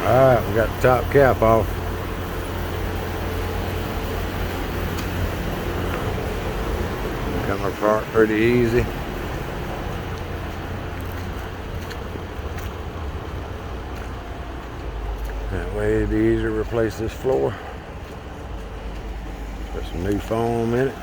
Alright, we got the top cap off. Come apart pretty easy. That way it'd be easier to replace this floor. Put some new foam in it.